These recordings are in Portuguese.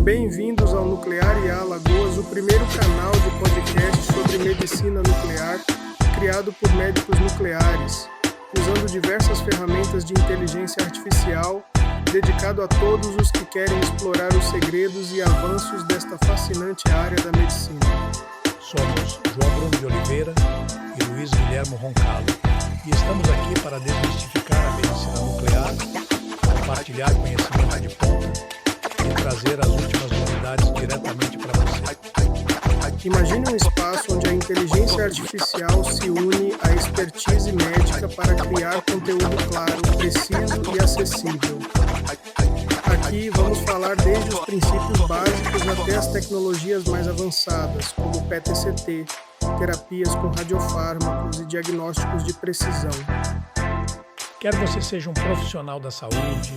Bem-vindos ao Nuclear IA Alagoas, o primeiro canal de podcast sobre medicina nuclear, criado por médicos nucleares, usando diversas ferramentas de inteligência artificial, dedicado a todos os que querem explorar os segredos e avanços desta fascinante área da medicina. Somos João Bruno de Oliveira e Luiz Guilhermo Roncallo e estamos aqui para desmistificar a medicina nuclear, compartilhar conhecimento de ponta e trazer as últimas novidades diretamente para você. Imagine um espaço onde a inteligência artificial se une à expertise médica para criar conteúdo claro, preciso e acessível. Aqui vamos falar desde os princípios básicos até as tecnologias mais avançadas, como o PET-CT, terapias com radiofármacos e diagnósticos de precisão. Quer você seja um profissional da saúde,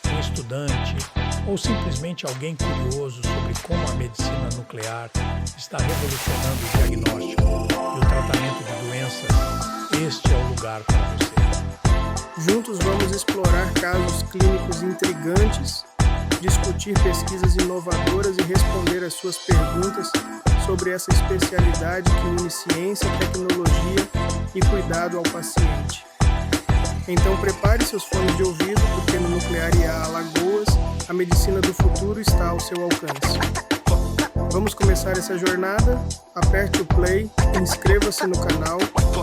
um estudante ou simplesmente alguém curioso sobre como a medicina nuclear está revolucionando o diagnóstico e o tratamento de doenças, este é o lugar para você. Juntos vamos explorar casos clínicos intrigantes, discutir pesquisas inovadoras e responder às suas perguntas sobre essa especialidade que une ciência, tecnologia e cuidado ao paciente. Então prepare seus fones de ouvido, porque no Nuclear IA Alagoas, a medicina do futuro está ao seu alcance. Vamos começar essa jornada? Aperte o play, inscreva-se no canal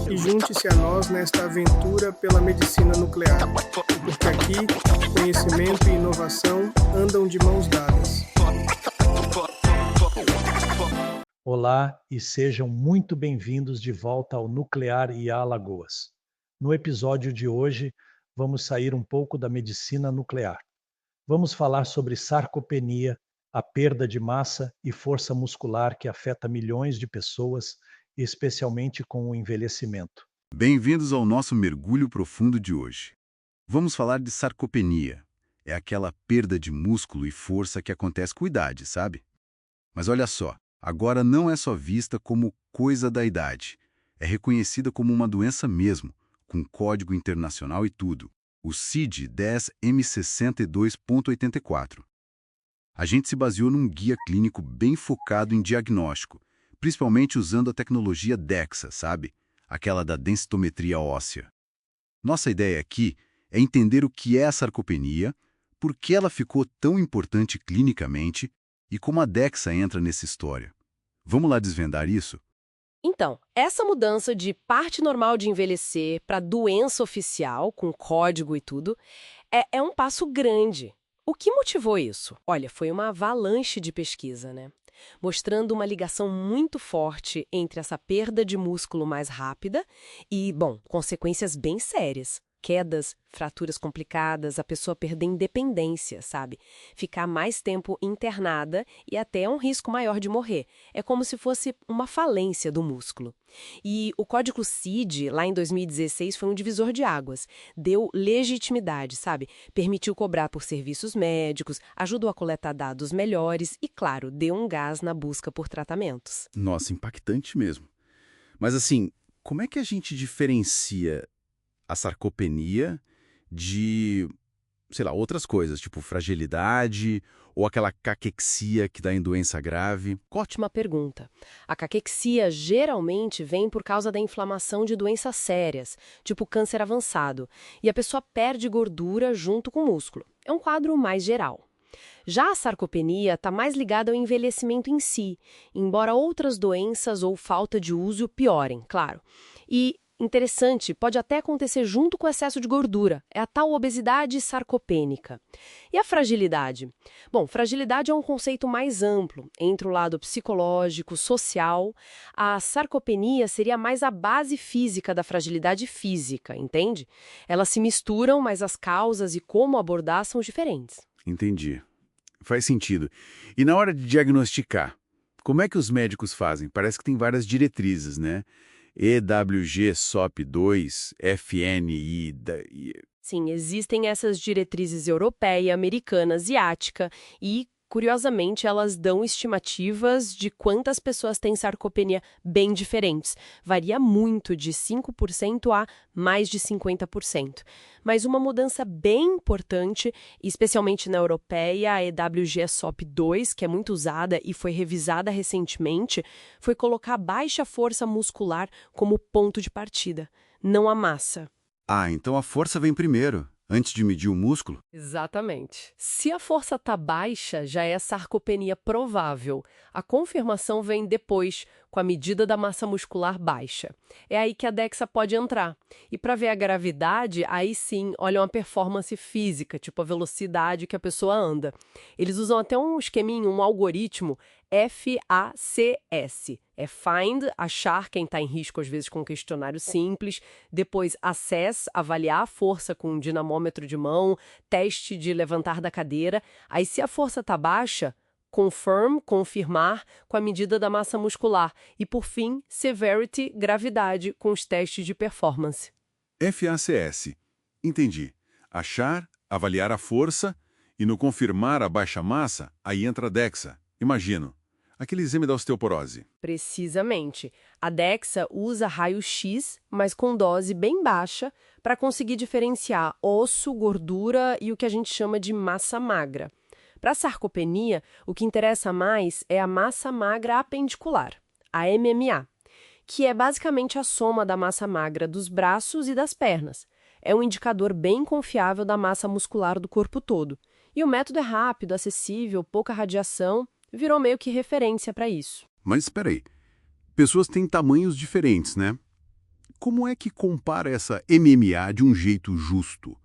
e junte-se a nós nesta aventura pela medicina nuclear, porque aqui, conhecimento e inovação andam de mãos dadas. Olá e sejam muito bem-vindos de volta ao Nuclear IA Alagoas. No episódio de hoje, vamos sair um pouco da medicina nuclear. Vamos falar sobre sarcopenia, a perda de massa e força muscular que afeta milhões de pessoas, especialmente com o envelhecimento. Bem-vindos ao nosso mergulho profundo de hoje. Vamos falar de sarcopenia. É aquela perda de músculo e força que acontece com a idade, sabe? Mas olha só, agora não é só vista como coisa da idade. É reconhecida como uma doença mesmo, com código internacional e tudo, o CID-10M62.84. A gente se baseou num guia clínico bem focado em diagnóstico, principalmente usando a tecnologia DEXA, sabe? Aquela da densitometria óssea. Nossa ideia aqui é entender o que é a sarcopenia, por que ela ficou tão importante clinicamente e como a DEXA entra nessa história. Vamos lá desvendar isso? Então, essa mudança de parte normal de envelhecer para doença oficial, com código e tudo, é um passo grande. O que motivou isso? Olha, foi uma avalanche de pesquisa, né? Mostrando uma ligação muito forte entre essa perda de músculo mais rápida e, bom, consequências bem sérias. Quedas, fraturas complicadas, a pessoa perder independência, sabe? Ficar mais tempo internada e até um risco maior de morrer. É como se fosse uma falência do músculo. E o código CID, lá em 2016, foi um divisor de águas. Deu legitimidade, sabe? Permitiu cobrar por serviços médicos, ajudou a coletar dados melhores e, claro, deu um gás na busca por tratamentos. Nossa, impactante mesmo. Mas assim, como é que a gente diferencia a sarcopenia de, sei lá, outras coisas, tipo fragilidade ou aquela caquexia que dá em doença grave? Ótima pergunta. A caquexia geralmente vem por causa da inflamação de doenças sérias, tipo câncer avançado, e a pessoa perde gordura junto com o músculo. É um quadro mais geral. Já a sarcopenia está mais ligada ao envelhecimento em si, embora outras doenças ou falta de uso piorem, claro. E interessante, pode até acontecer junto com o excesso de gordura. É a tal obesidade sarcopênica. E a fragilidade? Bom, fragilidade é um conceito mais amplo. Entre o lado psicológico, social, a sarcopenia seria mais a base física da fragilidade física, entende? Elas se misturam, mas as causas e como abordar são diferentes. Entendi. Faz sentido. E na hora de diagnosticar, como é que os médicos fazem? Parece que tem várias diretrizes, né? EWG, SOP2, FNI... Sim, existem essas diretrizes europeia, americana, asiática e curiosamente, elas dão estimativas de quantas pessoas têm sarcopenia bem diferentes. Varia muito, de 5% a mais de 50%. Mas uma mudança bem importante, especialmente na europeia, a EWG-SOP2, que é muito usada e foi revisada recentemente, foi colocar a baixa força muscular como ponto de partida, não a massa. Ah, então a força vem primeiro, antes de medir o músculo? Exatamente. Se a força está baixa, já é sarcopenia provável. A confirmação vem depois, com a medida da massa muscular baixa. É aí que a DEXA pode entrar. E para ver a gravidade, aí sim, olham a performance física, tipo a velocidade que a pessoa anda. Eles usam até um esqueminho, um algoritmo, FACS. É find, achar quem está em risco, às vezes com um questionário simples. Depois, assess, avaliar a força com um dinamômetro de mão, teste de levantar da cadeira. Aí, se a força está baixa, confirm, confirmar, com a medida da massa muscular. E, por fim, severity, gravidade, com os testes de performance. FACS. Entendi. Achar, avaliar a força e no confirmar a baixa massa, aí entra a DEXA. Imagino. Aquele exame da osteoporose. Precisamente. A DEXA usa raio-x, mas com dose bem baixa, para conseguir diferenciar osso, gordura e o que a gente chama de massa magra. Para a sarcopenia, o que interessa mais é a massa magra apendicular, a MMA, que é basicamente a soma da massa magra dos braços e das pernas. É um indicador bem confiável da massa muscular do corpo todo. E o método é rápido, acessível, pouca radiação, virou meio que referência para isso. Mas espera aí. Pessoas têm tamanhos diferentes, né? Como é que compara essa MMA de um jeito justo?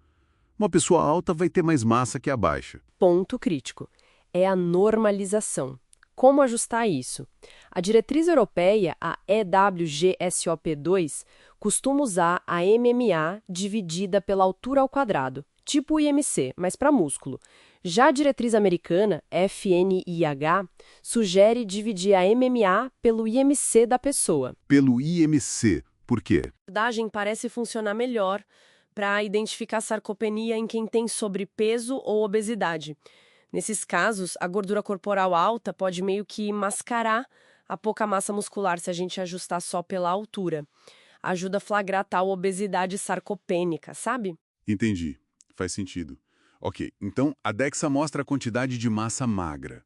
Uma pessoa alta vai ter mais massa que a baixa. Ponto crítico. É a normalização. Como ajustar isso? A diretriz europeia, a EWG-SOP2, costuma usar a MMA dividida pela altura ao quadrado, tipo o IMC, mas para músculo. Já a diretriz americana, FNIH, sugere dividir a MMA pelo IMC da pessoa. Pelo IMC. Por quê? A abordagem parece funcionar melhor para identificar sarcopenia em quem tem sobrepeso ou obesidade. Nesses casos, a gordura corporal alta pode meio que mascarar a pouca massa muscular se a gente ajustar só pela altura. Ajuda a flagrar tal obesidade sarcopênica, sabe? Entendi. Faz sentido. Ok, então a DEXA mostra a quantidade de massa magra.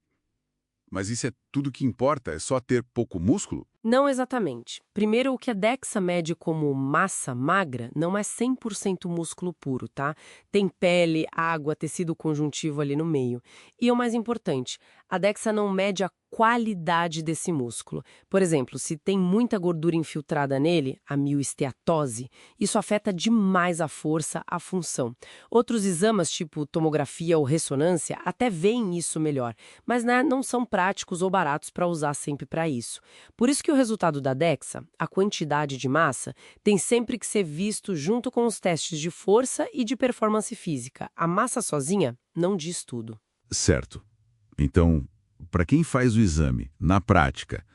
Mas isso é tudo que importa? É só ter pouco músculo? Não exatamente. Primeiro, o que a DEXA mede como massa magra não é 100% músculo puro, tá? Tem pele, água, tecido conjuntivo ali no meio. E o mais importante, a DEXA não mede a qualidade desse músculo. Por exemplo, se tem muita gordura infiltrada nele, a mioesteatose, isso afeta demais a força, a função. Outros exames, tipo tomografia ou ressonância, até veem isso melhor, mas não são práticos ou baratos para usar sempre para isso. Por isso que o resultado da DEXA, a quantidade de massa, tem sempre que ser visto junto com os testes de força e de performance física. A massa sozinha não diz tudo. Certo. Então, para quem faz o exame, na prática,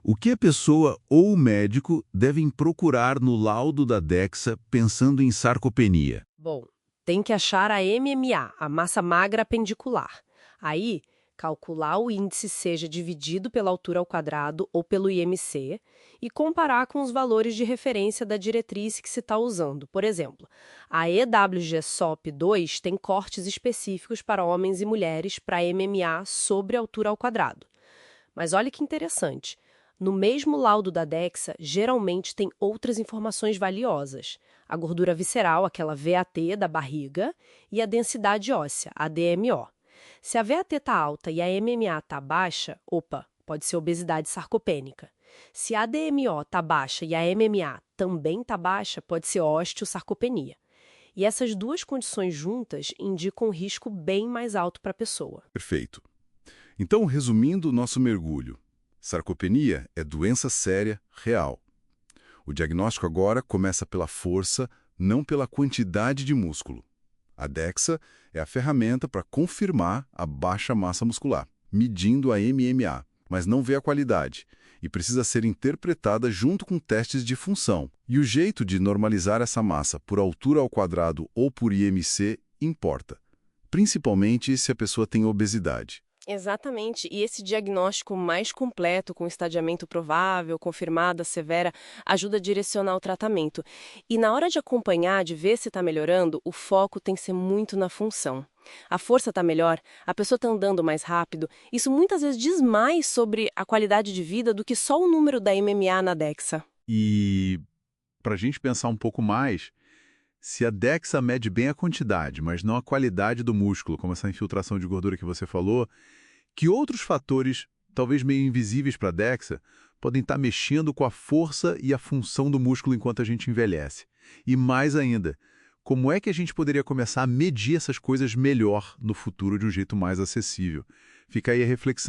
o que a pessoa ou o médico devem procurar no laudo da DEXA pensando em sarcopenia? Bom, tem que achar a MMA, a massa magra apendicular. Aí, calcular o índice seja dividido pela altura ao quadrado ou pelo IMC e comparar com os valores de referência da diretriz que se está usando. Por exemplo, a EWG-SOP2 tem cortes específicos para homens e mulheres para MMA sobre a altura ao quadrado. Mas olha que interessante. No mesmo laudo da DEXA, geralmente tem outras informações valiosas. A gordura visceral, aquela VAT da barriga, e a densidade óssea, a DMO. Se a VAT está alta e a MMA está baixa, pode ser obesidade sarcopênica. Se a DMO está baixa e a MMA também está baixa, pode ser osteosarcopenia. E essas duas condições juntas indicam um risco bem mais alto para a pessoa. Perfeito. Então, resumindo o nosso mergulho, sarcopenia é doença séria, real. O diagnóstico agora começa pela força, não pela quantidade de músculo. A DEXA é a ferramenta para confirmar a baixa massa muscular, medindo a MMA, mas não vê a qualidade, e precisa ser interpretada junto com testes de função. E o jeito de normalizar essa massa por altura ao quadrado ou por IMC importa, principalmente se a pessoa tem obesidade. Exatamente. E esse diagnóstico mais completo, com estadiamento provável, confirmada, severa, ajuda a direcionar o tratamento. E na hora de acompanhar, de ver se está melhorando, o foco tem que ser muito na função. A força está melhor, a pessoa está andando mais rápido. Isso muitas vezes diz mais sobre a qualidade de vida do que só o número da MMA na DEXA. E, para a gente pensar um pouco mais, se a DEXA mede bem a quantidade, mas não a qualidade do músculo, como essa infiltração de gordura que você falou, que outros fatores, talvez meio invisíveis para a DEXA, podem estar mexendo com a força e a função do músculo enquanto a gente envelhece? E mais ainda, como é que a gente poderia começar a medir essas coisas melhor no futuro de um jeito mais acessível? Fica aí a reflexão.